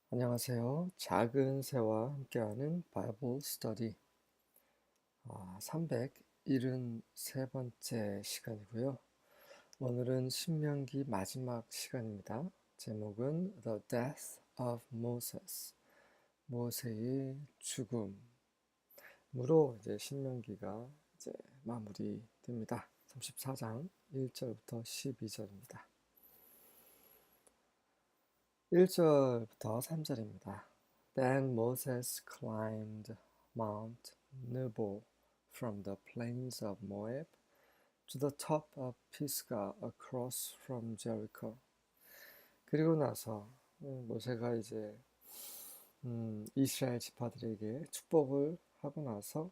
안녕하세요. 작은 새와 함께하는 바이블 스터디 373번째 시간이고요. 오늘은 신명기 마지막 시간입니다. 제목은 The Death of Moses, 모세의 죽음으로 이제 신명기가 이제 마무리됩니다. 34장 1절부터 12절입니다. 1절부터 3절입니다. Then Moses climbed Mount Nebo from the plains of Moab to the top of Pisgah across from Jericho. 그리고 나서 모세가 이제 이스라엘 지파들에게 축복을 하고 나서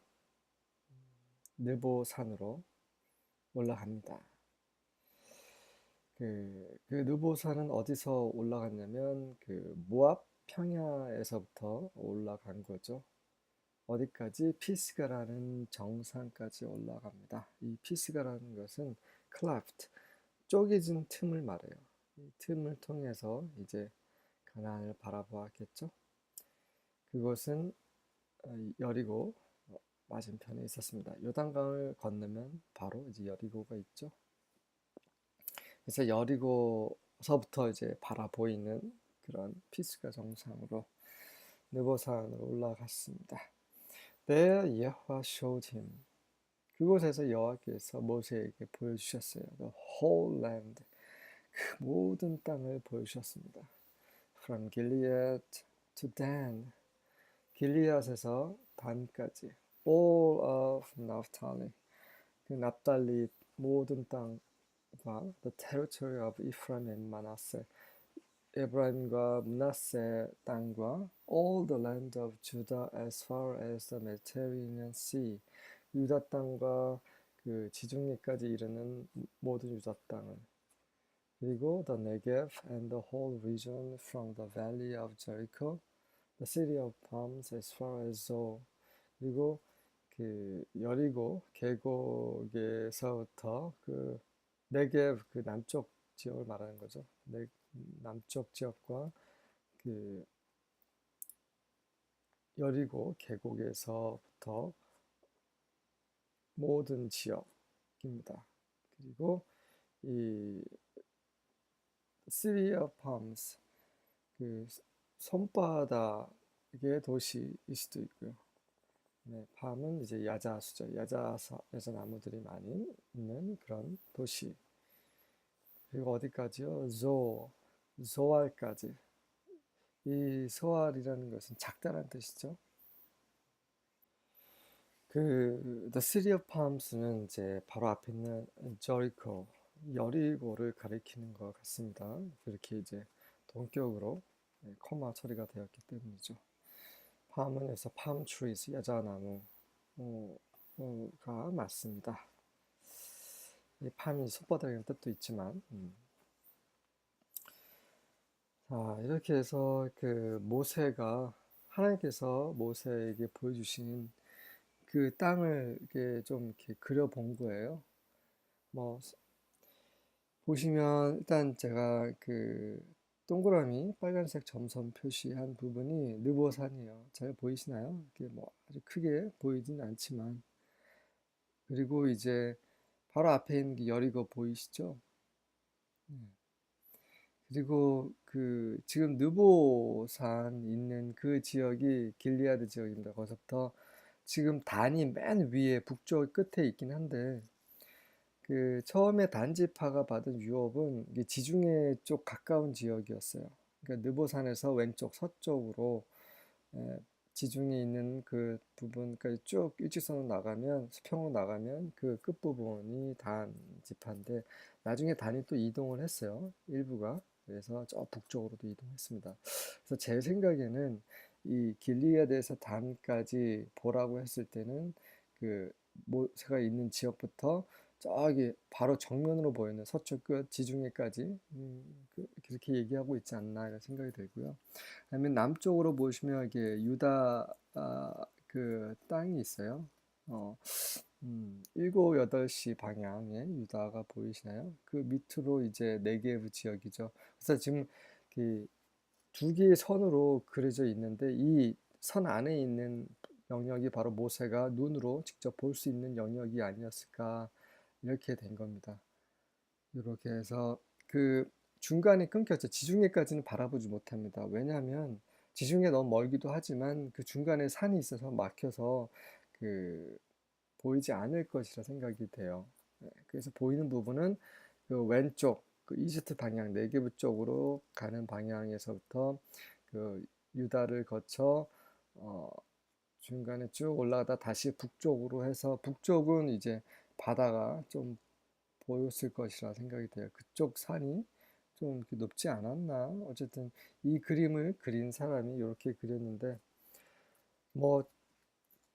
느보 산으로 올라갑니다. 그 느보산은 어디서 올라갔냐면 그 모압 평야에서부터 올라간 거죠. 어디까지? 피스가라는 정상까지 올라갑니다. 이 피스가라는 것은 클래프트, 쪼개진 틈을 말해요. 이 틈을 통해서 이제 가나안을 바라보았겠죠. 그곳은 여리고 맞은편에 있었습니다. 요단강을 건너면 바로 이제 여리고가 있죠. 그래서 여리고서부터 이제 바라보이는 그런 피스가 정상으로 느보산으로 올라갔습니다. There Yahweh showed him. 그곳에서 여호와께서 모세에게 보여주셨어요. The whole land. 그 모든 땅을 보여주셨습니다. From Gilead to Dan. 길리앗에서 단까지. All of Naphtali. 그 납달리 모든 땅 the territory of Ephraim and Manasseh, 에브라임과 므낫세 땅과 all the land of Judah as far as the Mediterranean Sea, 유다 땅과 그 지중해까지 이르는 모든 유다 땅을, 그리고 the Negev and the whole region from the valley of Jericho, the city of palms as far as Zoar, 그리고 그 여리고 계곡에서부터 그 네게브 그 남쪽 지역을 말하는 거죠. 남쪽 지역과 그 여리고 계곡에서부터 모든 지역입니다. 그리고 이 City of Palms 그 손바닥의 도시일 수도 있고요. 네, 팜은 이제 야자수죠. 야자나무들이 많이 있는 그런 도시. 그리고 어디까지요? 조알까지. 이 소알이라는 것은 작다란 뜻이죠. The City of Palms는 이제 바로 앞에 있는 Jericho, 여리고를 가리키는 것 같습니다. 그렇게 이제 동격으로 코마 처리가 되었기 때문이죠. palm은 여기서 palm trees, 야자나무가 맞습니다. 이 palm이 손바닥이라는 뜻도 있지만, 자, 이렇게 해서 그 모세가 하나님께서 모세에게 보여주신 그 땅을 이렇게 좀 이렇게 그려본 거예요. 뭐 보시면 일단 제가 그 동그라미 빨간색 점선 표시한 부분이 느보산이에요. 잘 보이시나요? 이게 뭐 아주 크게 보이진 않지만, 그리고 이제 바로 앞에 있는 게 여리고 보이시죠? 그리고 그 지금 느보산 있는 그 지역이 길리아드 지역입니다. 거기서부터 지금 단이 맨 위에 북쪽 끝에 있긴 한데, 그 처음에 단지파가 받은 유업은 이게 지중해 쪽 가까운 지역이었어요. 그러니까 느보산에서 왼쪽 서쪽으로 에, 지중해 있는 그 부분까지 쭉 일직선으로 나가면, 수평으로 나가면 그 끝부분이 단지파인데, 나중에 단이 또 이동을 했어요. 일부가. 그래서 저 북쪽으로도 이동했습니다. 그래서 제 생각에는 이 길리아드에서 단까지 보라고 했을 때는 그 모세가 있는 지역부터 저기 바로 정면으로 보이는 서쪽 끝 지중해까지 그렇게 얘기하고 있지 않나 이런 생각이 들고요. 그다음에 남쪽으로 보시면 이게 유다 그 땅이 있어요. 어, 7, 8시 방향에 유다가 보이시나요? 그 밑으로 이제 네게브 지역이죠. 그래서 지금 그 두 개의 선으로 그려져 있는데 이 선 안에 있는 영역이 바로 모세가 눈으로 직접 볼 수 있는 영역이 아니었을까 이렇게 된 겁니다. 이렇게 해서 그 중간에 끊겼죠. 지중해까지는 바라보지 못합니다. 왜냐하면 지중해 너무 멀기도 하지만 그 중간에 산이 있어서 막혀서 그 보이지 않을 것이라 생각이 돼요. 네, 그래서 보이는 부분은 그 왼쪽 그 이집트 방향 네게브 쪽으로 가는 방향에서부터 그 유다를 거쳐 어, 중간에 쭉 올라가다 다시 북쪽으로 해서 북쪽은 이제 바다가 좀 보였을 것이라 생각이 돼요. 그쪽 산이 좀 이렇게 높지 않았나? 어쨌든 이 그림을 그린 사람이 이렇게 그렸는데 뭐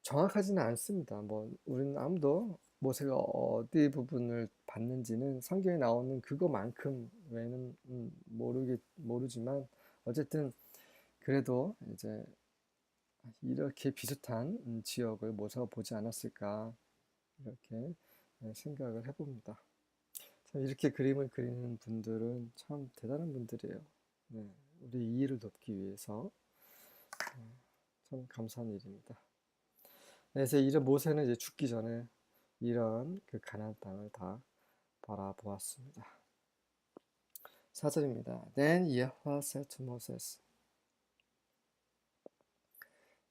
정확하지는 않습니다. 뭐 우리는 아무도 모세가 어디 부분을 봤는지는 성경에 나오는 그거만큼 외에는 모르지만 어쨌든 그래도 이제 이렇게 비슷한 지역을 모세가 보지 않았을까 이렇게 생각을 해봅니다. 참 이렇게 그림을 그리는 분들은 참 대단한 분들이에요. 네, 우리 이해를 돕기 위해서 참 감사한 일입니다. 그래서 이런 모세는 이제 죽기 전에 이런 그 가나안 땅을 다 바라보았습니다. 4절입니다. Then Yahweh said to Moses.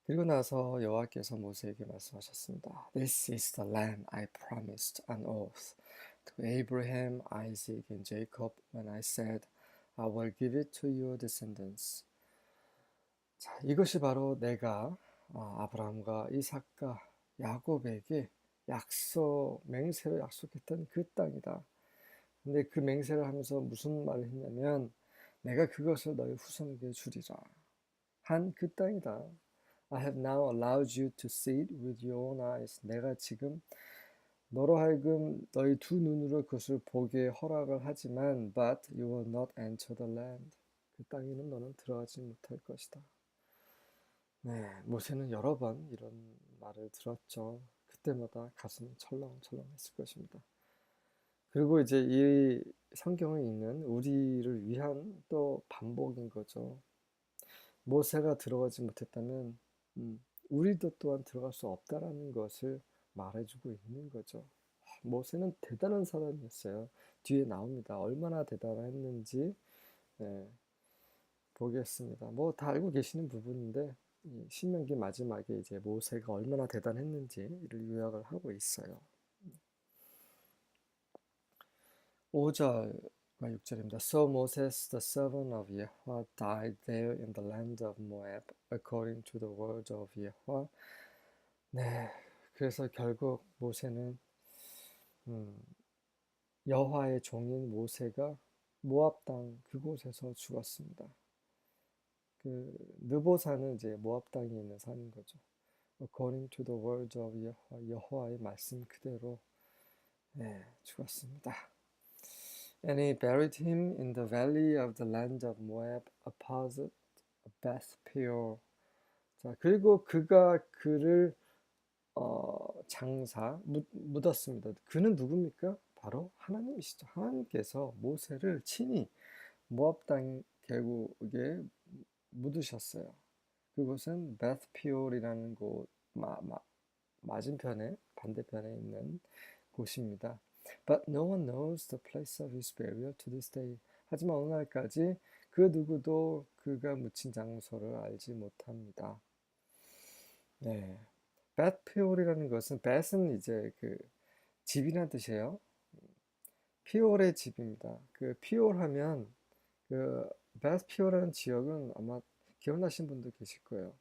그리고 나서 여호와께서 모세에게 말씀하셨습니다. This is the land I promised on oath to Abraham, Isaac, and Jacob when I said, I will give it to your descendants. 자, 이것이 바로 내가 아브라함과 이삭과 야곱에게 맹세로 약속했던 그 땅이다. 근데 그 맹세를 하면서 무슨 말을 했냐면 내가 그것을 너희 후손에게 주리라 한 그 땅이다. I have now allowed you to see it with your own eyes. 내가 지금 너로 하여금 너희 두 눈으로 그것을 보게 허락을 하지만 but you will not enter the land. 그 땅에는 너는 들어가지 못할 것이다. 네, 모세는 여러 번 이런 말을 들었죠. 그때마다 가슴이 철렁철렁했을 것입니다. 그리고 이제 이 성경에 있는 우리를 위한 또 반복인 거죠. 모세가 들어가지 못했다면 우리도 또한 들어갈 수 없다라는 것을 말해주고 있는 거죠. 모세는 대단한 사람이었어요. 뒤에 나옵니다. 얼마나 대단했는지 보겠습니다. 뭐 다 알고 계시는 부분인데 신명기 마지막에 이제 모세가 얼마나 대단했는지를 요약을 하고 있어요. 5절과 6절입니다. So Moses, the servant of Yahweh, died there in the land of Moab, according to the word of Yahweh. 네, 그래서 결국 모세는 여호와의 종인 모세가 모압 땅 그곳에서 죽었습니다. 그 느보산은 이제 모압 땅에 있는 산인 거죠. According to the word of Yahweh, 여호와의 말씀 그대로 죽었습니다. And he buried him in the valley of the land of Moab, opposite Beth Peor. 자, 그리고 그가 그를 묻었습니다. 그는 누굽니까? 바로 하나님이시죠. 하나님께서 모세를 친히 모압 땅 계곡에 묻으셨어요. 그곳은 베스피올이라는 곳 맞은편에 반대편에 있는 곳입니다. But no one knows the place of his burial to this day. 하지만 오늘날까지 그 누구도 그가 묻힌 장소를 알지 못합니다. 네, 베스피올이라는 것은 베스는 이제 그 집이라는 뜻이에요. 피올의 집입니다. 그 피올하면 그 베스피올이라는 지역은 아마 기억나신 분도 계실 거예요.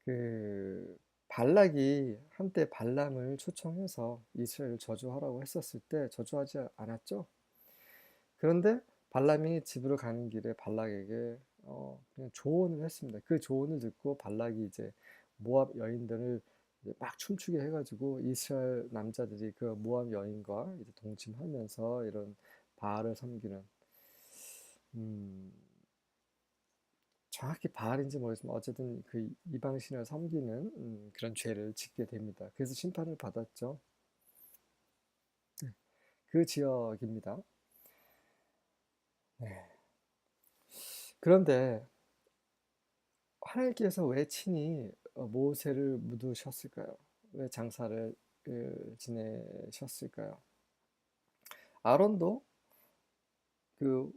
그 발락이 한때 발람을 초청해서 이스라엘을 저주하라고 했었을 때 저주하지 않았죠. 그런데 발람이 집으로 가는 길에 발락에게 그냥 조언을 했습니다. 그 조언을 듣고 발락이 이제 모압 여인들을 막 춤추게 해가지고 이스라엘 남자들이 그 모압 여인과 이제 동침하면서 이런 바알을 섬기는 정확히 바알인지 모르지만 어쨌든 그 이방신을 섬기는 그런 죄를 짓게 됩니다. 그래서 심판을 받았죠. 그 지역입니다. 네. 그런데 하나님께서 왜 친히 모세를 묻으셨을까요? 왜 장사를 지내셨을까요? 아론도 그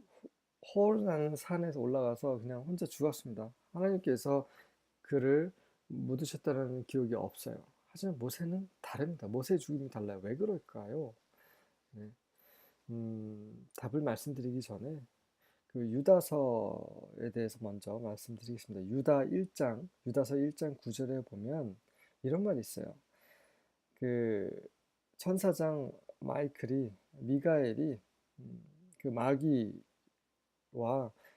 홀이라는 산에서 올라가서 그냥 혼자 죽었습니다. 하나님께서 그를 묻으셨다는 기억이 없어요. 하지만 모세는 다릅니다. 모세의 죽음이 달라요. 왜 그럴까요? 네. 답을 말씀드리기 전에 그 유다서에 대해서 먼저 말씀드리겠습니다. 유다서 1장 9절에 보면 이런 말이 있어요. 그 천사장 마이클이 미가엘이 음, 그 마귀와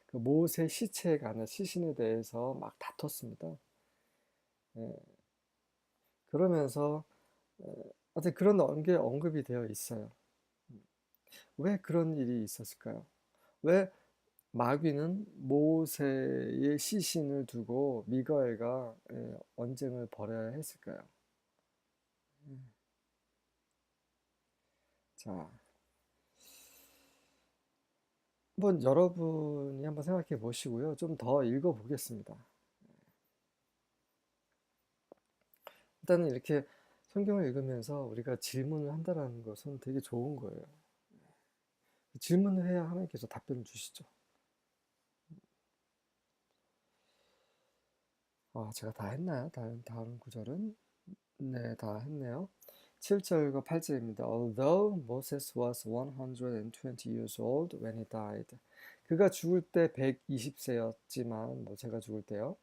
그 모세 시체에 관한 시신에 대해서 막 다퉜습니다. 예, 그러면서 어떤 그런 게 언급이 되어 있어요. 왜 그런 일이 있었을까요? 왜 마귀는 모세의 시신을 두고 미가엘과 언쟁을 벌여야 했을까요? 자, 한번 여러분이 한번 생각해 보시고요. 좀 더 읽어 보겠습니다. 일단은 이렇게 성경을 읽으면서 우리가 질문을 한다는 것은 되게 좋은 거예요. 질문을 해야 하나님께서 답변을 주시죠. 제가 다 했나요? 다른 구절은? 네, 다 했네요. 7절과 8절입니다. Although Moses was 120 years old when he died. 그가 죽을 때 120세였지만 모세가 죽을 때요.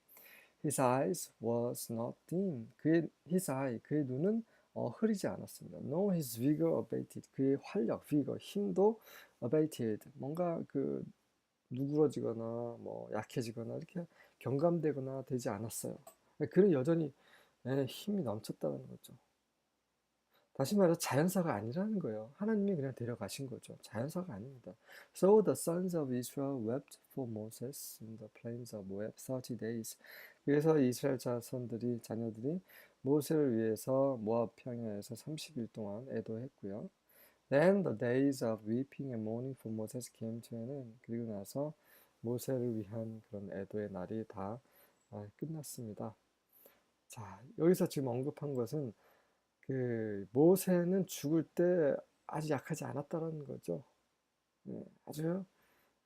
His eyes was not dim. 그의 눈은 흐리지 않았습니다. No, his vigor abated. 그의 활력, vigor, 힘도 abated. 뭔가 누그러지거나 약해지거나 이렇게 경감되거나 되지 않았어요. 그는 여전히 힘이 넘쳤다는 거죠. 다시 말해서 자연사가 아니라는 거예요. 하나님이 그냥 데려가신 거죠. 자연사가 아닙니다. So the sons of Israel wept for Moses in the plains of Moab 30 days. 그래서 이스라엘 자녀들이 모세를 위해서 모압 평야에서 30일 동안 애도했고요. Then the days of weeping and mourning for Moses came to an end. 그리고 나서 모세를 위한 그런 애도의 날이 다 끝났습니다. 자, 여기서 지금 언급한 것은 모세는 죽을 때 아주 약하지 않았다는 거죠. 아주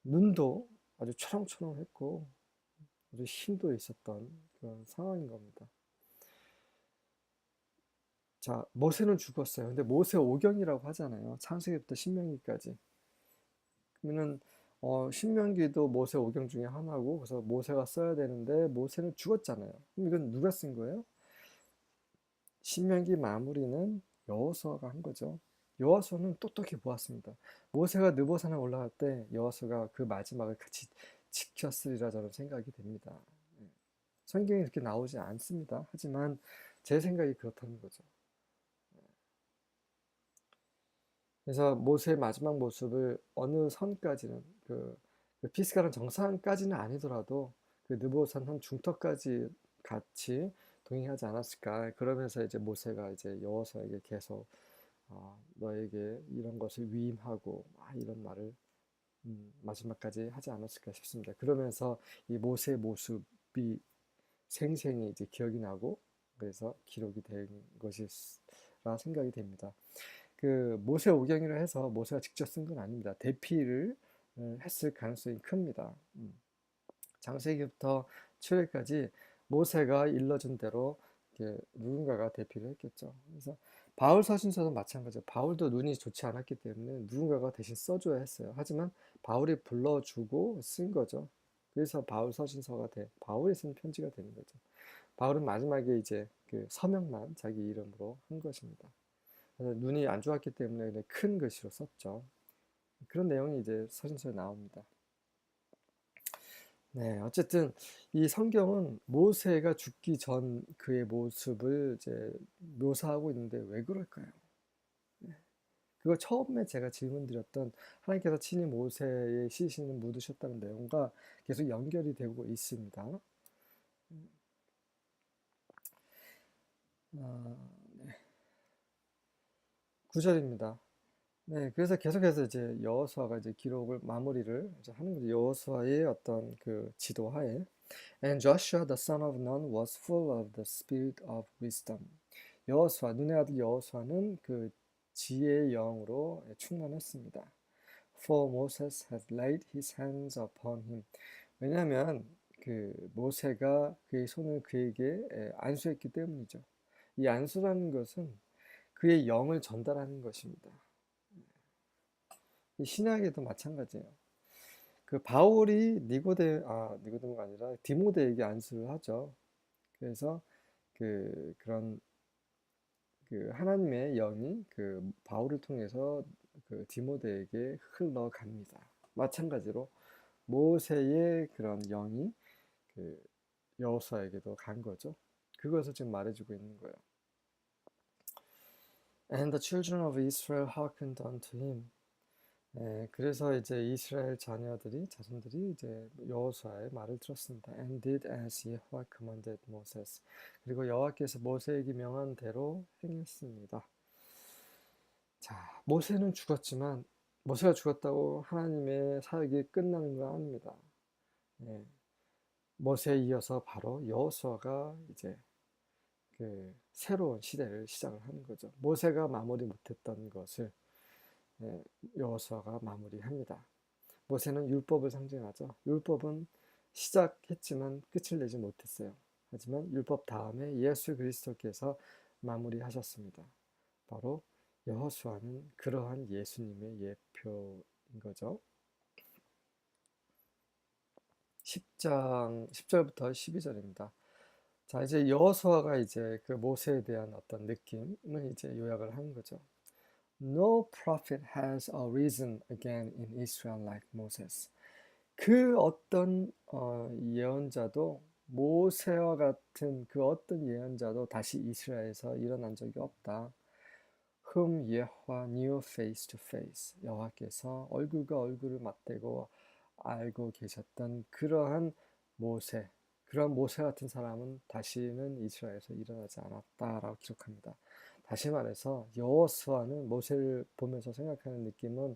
눈도 아주 초롱초롱했고 아주 힘도 있었던 그런 상황인 겁니다. 자, 모세는 죽었어요. 근데 모세 오경이라고 하잖아요. 창세기부터 신명기까지. 그러면은 신명기도 모세 오경 중에 하나고 그래서 모세가 써야 되는데 모세는 죽었잖아요. 그럼 이건 누가 쓴 거예요? 신명기 마무리는 여호수아가 한 거죠. 여호수아는 똑똑히 보았습니다. 모세가 느보산에 올라갈 때 여호수아가 그 마지막을 같이 지켰으리라 저는 생각이 됩니다. 성경에 이렇게 나오지 않습니다. 하지만 제 생각이 그렇다는 거죠. 그래서 모세의 마지막 모습을 어느 선까지는 그 피스가른 정상까지는 아니더라도 그 느보산 한 중턱까지 같이 동행하지 않았을까. 그러면서 이제 모세가 이제 여호수아에게 계속 너에게 이런 것을 위임하고 이런 말을 마지막까지 하지 않았을까 싶습니다. 그러면서 이 모세의 모습이 생생히 이제 기억이 나고 그래서 기록이 된 것이라 생각이 됩니다. 그 모세 오경이라 해서 모세가 직접 쓴 건 아닙니다. 대피를 했을 가능성이 큽니다. 장세기부터 출애굽까지 모세가 일러준 대로 누군가가 대피를 했겠죠. 그래서 바울 서신서도 마찬가지죠. 바울도 눈이 좋지 않았기 때문에 누군가가 대신 써줘야 했어요. 하지만 바울이 불러주고 쓴 거죠. 그래서 바울 서신서가 바울이 쓴 편지가 되는 거죠. 바울은 마지막에 이제 그 서명만 자기 이름으로 한 것입니다. 그래서 눈이 안 좋았기 때문에 큰 글씨로 썼죠. 그런 내용이 이제 서신서에 나옵니다. 네, 어쨌든 이 성경은 모세가 죽기 전 그의 모습을 이제 묘사하고 있는데 왜 그럴까요? 그거 처음에 제가 질문 드렸던 하나님께서 친히 모세의 시신을 묻으셨다는 내용과 계속 연결이 되고 있습니다. 아, 9절입니다. 네, 그래서 계속해서 이제 여호수아가 이제 기록을 마무리를 이제 하는 거죠. 여호수아의 어떤 그 지도하에. And Joshua the son of Nun was full of the spirit of wisdom. 여호수아, 눈의 아들 여호수아는 그 지혜의 영으로 충만했습니다. For Moses had laid his hands upon him. 왜냐하면 그 모세가 그의 손을 그에게 안수했기 때문이죠. 이 안수라는 것은 그의 영을 전달하는 것입니다. 이 신약에도 마찬가지예요. 그 바울이 니고데모가 아니라 디모데에게 안수를 하죠. 그래서 그런 그 하나님의 영이 그 바울을 통해서 그 디모데에게 흘러갑니다. 마찬가지로 모세의 그런 영이 그 여호수아에게도 간 거죠. 그것을 지금 말해주고 있는 거예요. And the children of Israel hearkened unto him. 그래서 이제 이스라엘 자손들이 이제 여호수아의 말을 들었습니다. And did as Yahweh commanded Moses. 그리고 여호와께서 모세에게 명한 대로 행했습니다. 자, 모세는 죽었지만 모세가 죽었다고 하나님의 사역이 끝나는 건 아닙니다. 예, 모세에 이어서 바로 여호수아가 이제 그 새로운 시대를 시작을 하는 거죠. 모세가 마무리 못했던 것을 여호수아가 마무리합니다. 모세는 율법을 상징하죠. 율법은 시작했지만 끝을 내지 못했어요. 하지만 율법 다음에 예수 그리스도께서 마무리하셨습니다. 바로 여호수아는 그러한 예수님의 예표인 거죠. 10장 10절부터 12절입니다. 자, 이제 여호수아가 이제 그 모세에 대한 어떤 느낌을 이제 요약을 하는 거죠. No prophet has arisen again in Israel like Moses. 그 어떤 예언자도 모세와 같은 그 어떤 예언자도 다시 이스라엘에서 일어난 적이 없다. Whom Yahweh knew face to face. 여호와께서 얼굴과 얼굴을 맞대고 알고 계셨던 그러한 모세, 그런 모세 같은 사람은 다시는 이스라엘에서 일어나지 않았다라고 기록합니다. 다시 말해서 여호수아는 모세를 보면서 생각하는 느낌은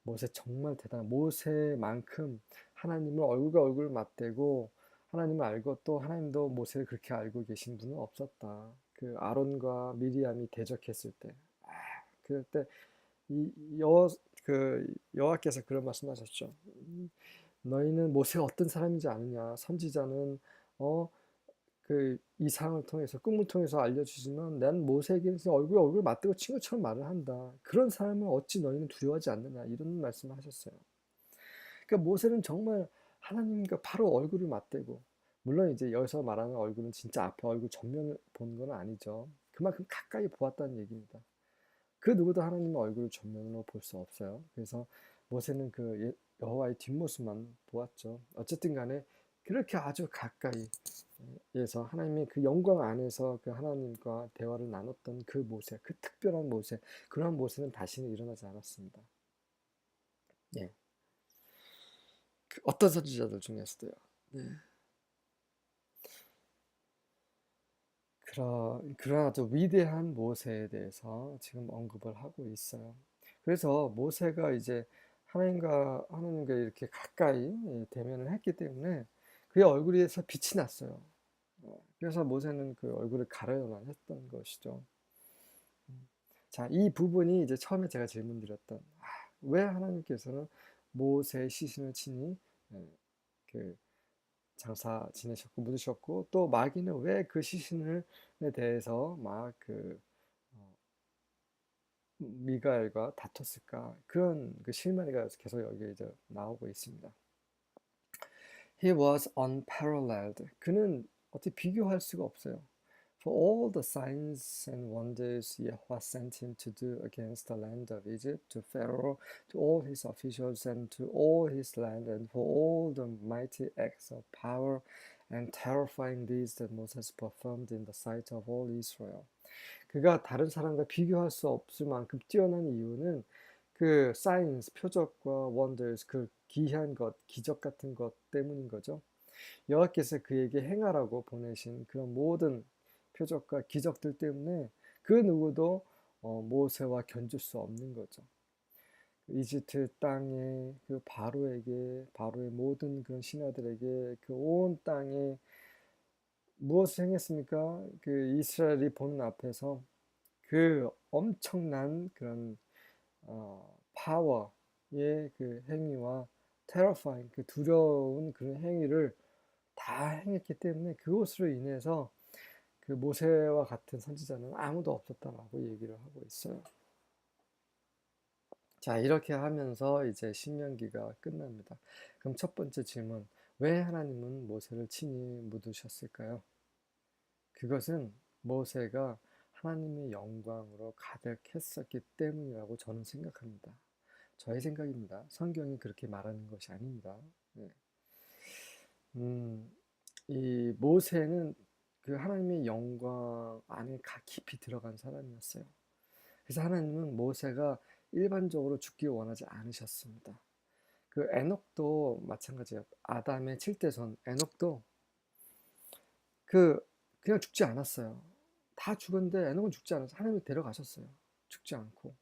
모세 정말 대단한 모세만큼 하나님을 얼굴과 얼굴을 맞대고 하나님을 알고 또 하나님도 모세를 그렇게 알고 계신 분은 없었다. 그 아론과 미리암이 대적했을 때, 그럴 때 이 여호와께서 그런 말씀하셨죠. 너희는 모세가 어떤 사람인지 아느냐? 선지자는 어 그 이상을 통해서 꿈을 통해서 알려주지만 난 모세에게서 얼굴 맞대고 친구처럼 말을 한다. 그런 사람을 어찌 너희는 두려워하지 않느냐? 이런 말씀을 하셨어요. 그러니까 모세는 정말 하나님과 바로 얼굴을 맞대고 물론 이제 여기서 말하는 얼굴은 진짜 앞에 얼굴 전면을 본 건 아니죠. 그만큼 가까이 보았다는 얘기입니다. 그 누구도 하나님의 얼굴을 전면으로 볼 수 없어요. 그래서 모세는 그 여호와의 뒷모습만 보았죠. 어쨌든 간에 그렇게 아주 가까이에서 하나님의 그 영광 안에서 그 하나님과 대화를 나눴던 그 모세, 그 특별한 모세, 그런 모세는 다시는 일어나지 않았습니다. 예. 그 어떤 선지자들 중에서도요. 네. 그런 아주 위대한 모세에 대해서 지금 언급을 하고 있어요. 그래서 모세가 이제 하나님과 이렇게 가까이 대면을 했기 때문에 그의 얼굴에서 빛이 났어요. 그래서 모세는 그 얼굴을 가려야만 했던 것이죠. 자, 이 부분이 이제 처음에 제가 질문드렸던 왜 하나님께서는 모세의 시신을 친히 그 장사 지내셨고 묻으셨고 또 마귀는 왜 그 시신에 대해서 막그 미가엘과 다퉜을까 그런 그 실마리가 계속 여기 이제 나오고 있습니다. He was unparalleled. 그는 어떻게 비교할 수가 없어요. For all the signs and wonders Yahweh sent him to do against the land of Egypt, to Pharaoh, to all his officials, and to all his land, and for all the mighty acts of power and terrifying deeds that Moses performed in the sight of all Israel. 그가 다른 사람과 비교할 수 없을 만큼 뛰어난 이유는 그 사인스, 표적과 wonders, 그 기이한 것, 기적 같은 것 때문인 거죠. 여호와께서 그에게 행하라고 보내신 그런 모든 표적과 기적들 때문에 그 누구도 모세와 견줄 수 없는 거죠. 이집트 땅에 그 바로에게, 바로의 모든 그런 신하들에게, 그 온 땅에 무엇을 행했습니까? 그 이스라엘이 보는 앞에서 그 엄청난 그런 파워의 그 행위와 테러파인 그 두려운 그런 행위를 다 행했기 때문에 그것으로 인해서 그 모세와 같은 선지자는 아무도 없었다라고 얘기를 하고 있어요. 자, 이렇게 하면서 이제 신명기가 끝납니다. 그럼 첫 번째 질문, 왜 하나님은 모세를 친히 묻으셨을까요? 그것은 모세가 하나님의 영광으로 가득했었기 때문이라고 저는 생각합니다. 저의 생각입니다. 성경이 그렇게 말하는 것이 아닙니다. 네. 음, 이 모세는 그 하나님의 영광 안에 깊이 들어간 사람이었어요. 그래서 하나님은 모세가 일반적으로 죽기 원하지 않으셨습니다. 그 에녹도 마찬가지예요. 아담의 7대손 에녹도 그 그냥 죽지 않았어요. 다 죽었는데 에녹은 죽지 않았어요. 하나님이 데려가셨어요. 죽지 않고.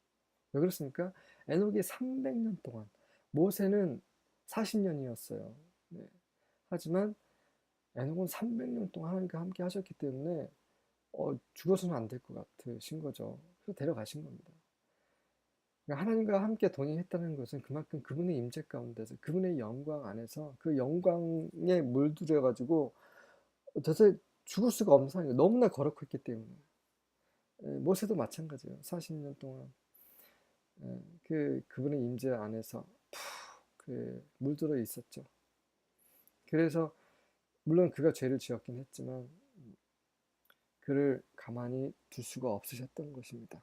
왜 그렇습니까? 에녹이 300년 동안, 모세는 40년이었어요. 네. 하지만 에녹은 300년 동안 하나님과 함께 하셨기 때문에 죽어서는 안 될 것 같으신 거죠. 그래서 데려가신 겁니다. 그러니까 하나님과 함께 동행했다는 것은 그만큼 그분의 임재 가운데서 그분의 영광 안에서 그 영광에 물들여 가지고 도대체 죽을 수가 없는 상황이에요. 너무나 거룩했기 때문에. 모세도 마찬가지예요. 40년 동안 그분의 임재 안에서 푹 물들어 있었죠. 그래서 물론 그가 죄를 지었긴 했지만 그를 가만히 둘 수가 없으셨던 것입니다.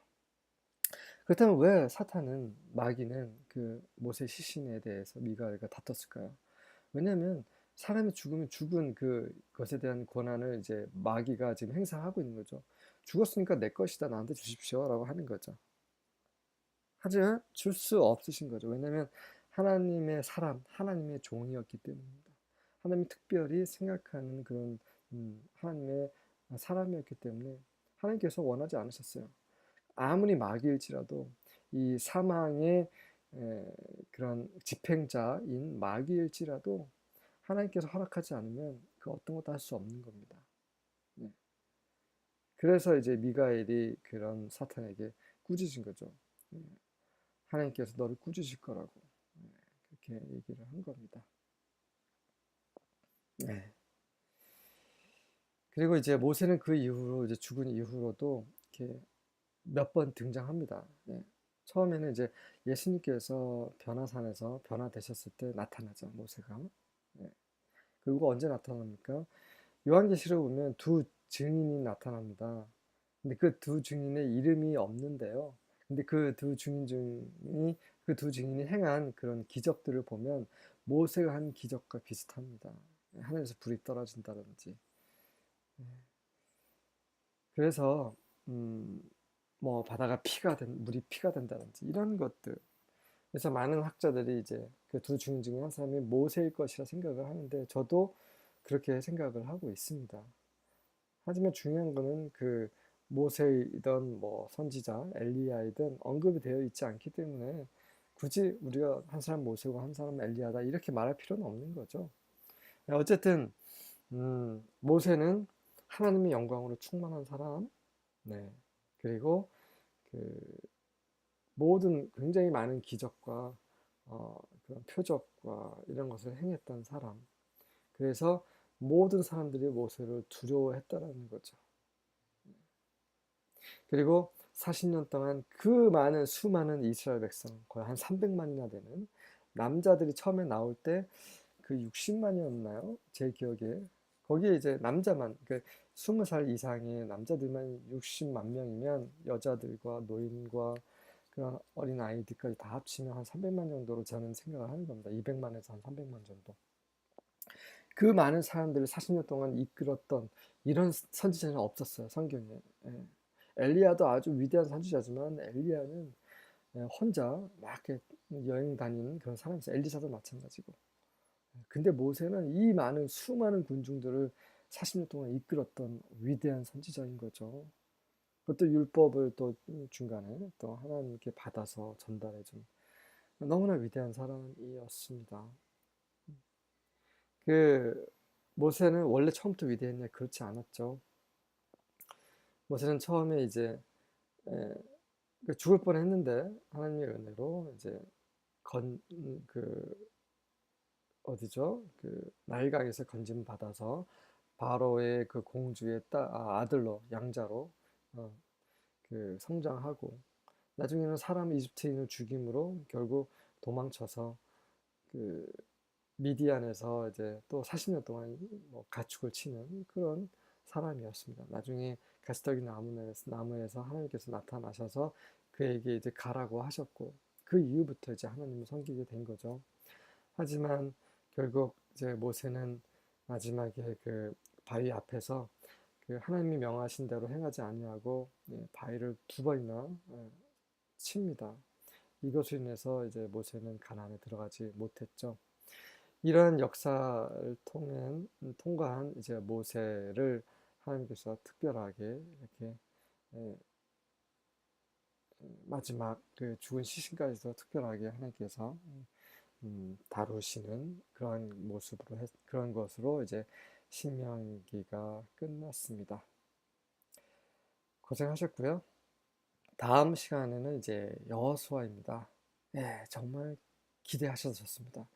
그렇다면 왜 사탄은, 마귀는 그 모세 시신에 대해서 미가엘과 다퉜을까요? 왜냐하면 사람이 죽으면 죽은 그것에 대한 권한을 이제 마귀가 지금 행사하고 있는 거죠. 죽었으니까 내 것이다, 나한테 주십시오라고 하는 거죠. 하지만 줄 수 없으신 거죠. 왜냐하면 하나님의 사람, 하나님의 종이었기 때문입니다. 하나님이 특별히 생각하는 그런 하나님의 사람이었기 때문에 하나님께서 원하지 않으셨어요. 아무리 마귀일지라도 이 사망의 그런 집행자인 마귀일지라도 하나님께서 허락하지 않으면 그 어떤 것도 할 수 없는 겁니다. 네. 그래서 이제 미가엘이 그런 사탄에게 꾸짖은 거죠. 네. 하나님께서 너를 꾸짖을 거라고. 네. 그렇게 얘기를 한 겁니다. 네. 그리고 이제 모세는 그 이후로, 이제 죽은 이후로도 이렇게 몇 번 등장합니다. 네. 처음에는 이제 예수님께서 변화산에서 변화되셨을 때 나타나죠, 모세가. 네. 그리고 언제 나타납니까? 요한계시록 보면 두 증인이 나타납니다. 근데 그 두 증인의 이름이 없는데요. 근데 그 두 증인이 행한 그런 기적들을 보면 모세가 한 기적과 비슷합니다. 하늘에서 불이 떨어진다든지. 그래서 뭐 바다가 물이 피가 된다든지 이런 것들. 그래서 많은 학자들이 이제 그 두 증인 중에 한 사람이 모세일 것이라 생각을 하는데 저도 그렇게 생각을 하고 있습니다. 하지만 중요한 거는 그 모세이든 뭐 선지자 엘리야이든 언급이 되어 있지 않기 때문에 굳이 우리가 한 사람 모세고 한 사람 엘리야다 이렇게 말할 필요는 없는 거죠. 어쨌든 모세는 하나님의 영광으로 충만한 사람, 네. 그리고 그 모든 굉장히 많은 기적과 그런 표적과 이런 것을 행했던 사람. 그래서 모든 사람들이 모세를 두려워했다라는 거죠. 그리고 40년 동안 그 많은 수많은 이스라엘 백성, 거의 한 300만이나 되는 남자들이 처음에 나올 때 그 60만이었나요? 제 기억에. 거기에 이제 남자만, 그 20살 이상의 남자들만 60만 명이면 여자들과 노인과 그 어린 아이들까지 다 합치면 한 300만 정도로 저는 생각을 하는 겁니다. 200만에서 한 300만 정도. 그 많은 사람들을 40년 동안 이끌었던 이런 선지자는 없었어요, 성경에. 예. 엘리야도 아주 위대한 선지자지만 엘리야는 혼자 막 이렇게 여행 다니는 그런 사람이었어요. 엘리사도 마찬가지고. 근데 모세는 이 많은 수많은 군중들을 40년 동안 이끌었던 위대한 선지자인 거죠. 그것도 율법을 또 중간에 또 하나님께 받아서 전달해 준. 너무나 위대한 사람이었습니다. 그 모세는 원래 처음부터 위대했냐? 그렇지 않았죠. 모세는 처음에 이제 에, 죽을 뻔했는데 하나님의 은혜로 이제 건 그 어디죠? 그 나일강에서 건짐 받아서 바로의 그 공주의 아들로 양자로 어, 그 성장하고 나중에는 사람 이집트인을 죽임으로 결국 도망쳐서 그 미디안에서 이제 또 40년 동안 뭐 가축을 치는 그런 사람이었습니다. 나중에 가시더기 나무에서 하나님께서 나타나셔서 그에게 이제 가라고 하셨고 그 이후부터 이제 하나님을 섬기게 된 거죠. 하지만 결국 이제 모세는 마지막에 그 바위 앞에서 그 하나님이 명하신 대로 행하지 아니하고 바위를 두 번이나 칩니다. 이것으로 인해서 이제 모세는 가나안에 들어가지 못했죠. 이러한 역사를 통과한 이제 모세를 하나님께서 특별하게 이렇게 예, 마지막 그 죽은 시신까지도 특별하게 하나님께서 다루시는 그런 그런 것으로 이제 신명기가 끝났습니다. 고생하셨고요. 다음 시간에는 이제 여호수아입니다. 예, 정말 기대하셨습니다.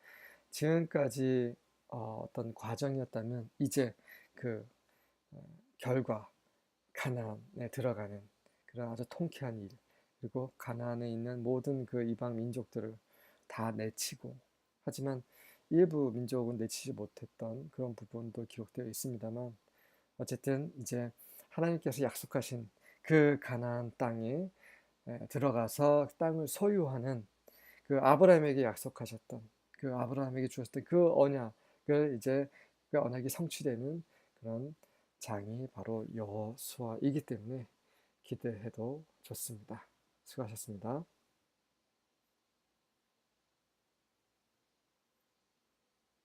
지금까지 어떤 과정이었다면 이제 그 어, 결과 가나안에 들어가는 그런 아주 통쾌한 일 그리고 가나안에 있는 모든 그 이방 민족들을 다 내치고 하지만 일부 민족은 내치지 못했던 그런 부분도 기록되어 있습니다만 어쨌든 이제 하나님께서 약속하신 그 가나안 땅에 들어가서 땅을 소유하는 그 아브라함에게 약속하셨던 그 아브라함에게 주셨던 그 언약을 이제 그 언약이 성취되는 그런 장이 바로 여호수아이기 때문에 기대해도 좋습니다. 수고하셨습니다.